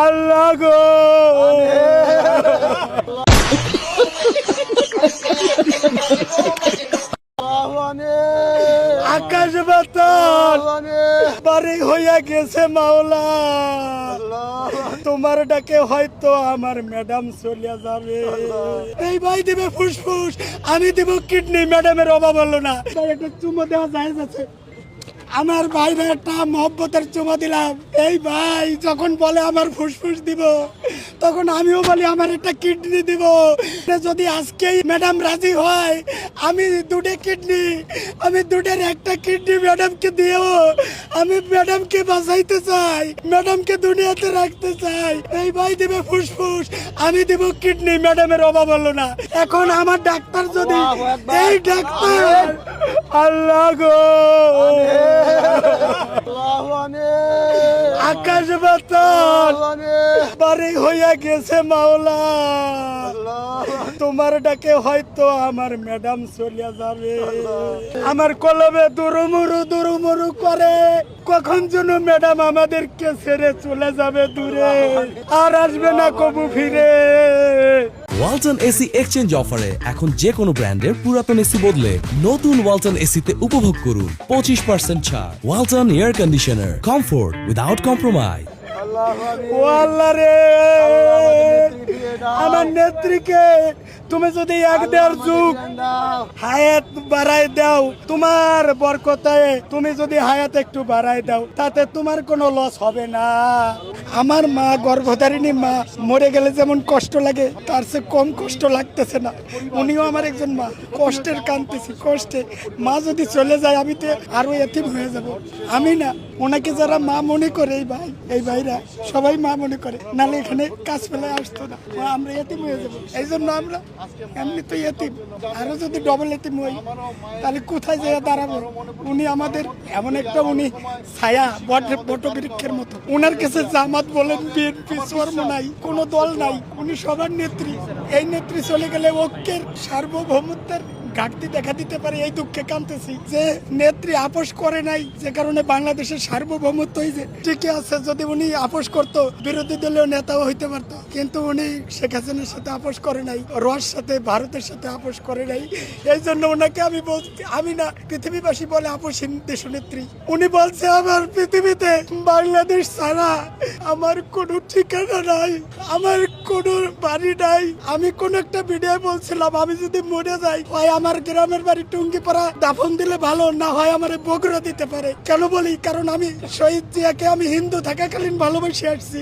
আল্লাহ গো আকাশ বাতাস বাড়ি হইয়া গেছে মাওলা, তোমার ডাকে হয়তো আমার ম্যাডাম চলিয়া যাবে। এই ভাই দিবে ফুসফুস, আমি দিব কিডনি, ম্যাডামের অভাব হলো না। একটা চুমো দেওয়া যায় আছে, আমার ভাইরা একটা মহব্বতের চুমা দিলাম। এই ভাই যখন বলে আমার ফুসফুস দিব, তখন আমিও বলি আমার একটা কিডনি দিব। যদি আজকেই ম্যাডাম রাজি হয়, আমি দুটো কিডনি, আমি দুটোর একটা কিডনি ম্যাডামকে দিও। আমি ম্যাডামকে বাঁচাইতে চাই, ম্যাডামকে দুনিয়াতে রাখতে চাই। এই ভাই দিবে ফুসফুস, আমি দিব কিডনি, ম্যাডামের অভাব হলো না। এখন আমার ডাক্তার যদি, এই ডাক্তার আল্লাহ গো আকাশ বাতাস বাড়ি হইয়া গেছে মাওলা, তোমার ডাকে হয়তো আমার ম্যাডাম চলিয়া যাবে। আমার কলমে দুরুমুরু করে, কখন যেন ম্যাডাম আমাদেরকে ছেড়ে চলে যাবে দূরে, আর আসবে না কবু ফিরে। ওয়ালটন এসি এক্সচেঞ্জ অফারে এখন যে কোনো ব্র্যান্ডের পুরাতন এসি বদলে নতুন ওয়ালটন এসিতে উপভোগ করুন 25% ছাড়। Walton air conditioner, comfort without compromise. ও আল্লাহ রে, আমার নেত্রীকে তুমি যদি এক দেড় যুগ হায়াত বাড়াই দাও, তোমার বরকতায় তুমি যদি হায়াত একটু বাড়াই দাও, তাতে তোমার কোনো লস হবে না। আমার মা, গর্ভধারিণী মা মরে গেলে যেমন কষ্ট লাগে, তার চেয়ে কম কষ্ট লাগতেছে না। উনিও আমার একজন মা, কষ্টের কাঁদতেছি, কষ্টে। মা যদি চলে যায়, আমি তো আরো এতিম হয়ে যাব। আমি না, ওনাকে যারা মা মনে করে, এই ভাইরা সবাই মা মনে করে, নালে এখানে কাজ ফেলে আসতো না। আমরা এতিম হয়ে যাবো, এই জন্য আমরা এমনি তো এতিম, আরো যদি ডবল এতিম হই তাহলে কোথায় যেয়ে দাঁড়াবো। উনি আমাদের এমন একটা, উনি ছায়া বটবৃক্ষের মতো। উনার কাছে জামাত বলেন, বিএনপি, চর্ম নাই, কোনো দল নাই, উনি সবার নেত্রী। এই নেত্রী চলে গেলে ঐক্যের সার্বভৌমত্বের ঘাটতি দেখা দিতে পারে। এই দুঃখে কাঁদতেছি যে নেত্রী আপোষ করে নাই, যে কারণে বাংলাদেশের সার্বভৌমত্ব হয়েছে ঠিকই আছে। যদি উনি আপোষ করতো, বিরোধী দলীয় নেতাও হইতে পারতো, কিন্তু উনি শেখ হাসিনার সাথে আপোষ করে নাই, রস সাথে, ভারতের সাথে আপোষ করে নাই। এই জন্য ওনাকে আমি বলছি, আমি না, পৃথিবীবাসী বলে আপোষহীন দেশনেত্রী। উনি বলছে আমার পৃথিবীতে বাংলাদেশ ছাড়া আমার কোনো ঠিকানা নাই, আমার কোনো বাড়ি নাই। আমি কোন একটা ভিডিও বলছিলাম, আমি যদি মরে যাই, হয় আমার গ্রামের বাড়ি টুঙ্গিপাড়া দাফন দিলে ভালো, না হয় আমার বগুড়া দিতে পারে। কেন বলি? কারণ আমি শহীদ জিয়াকে আমি হিন্দু থাকাকালীন ভালোবেসে আসছি।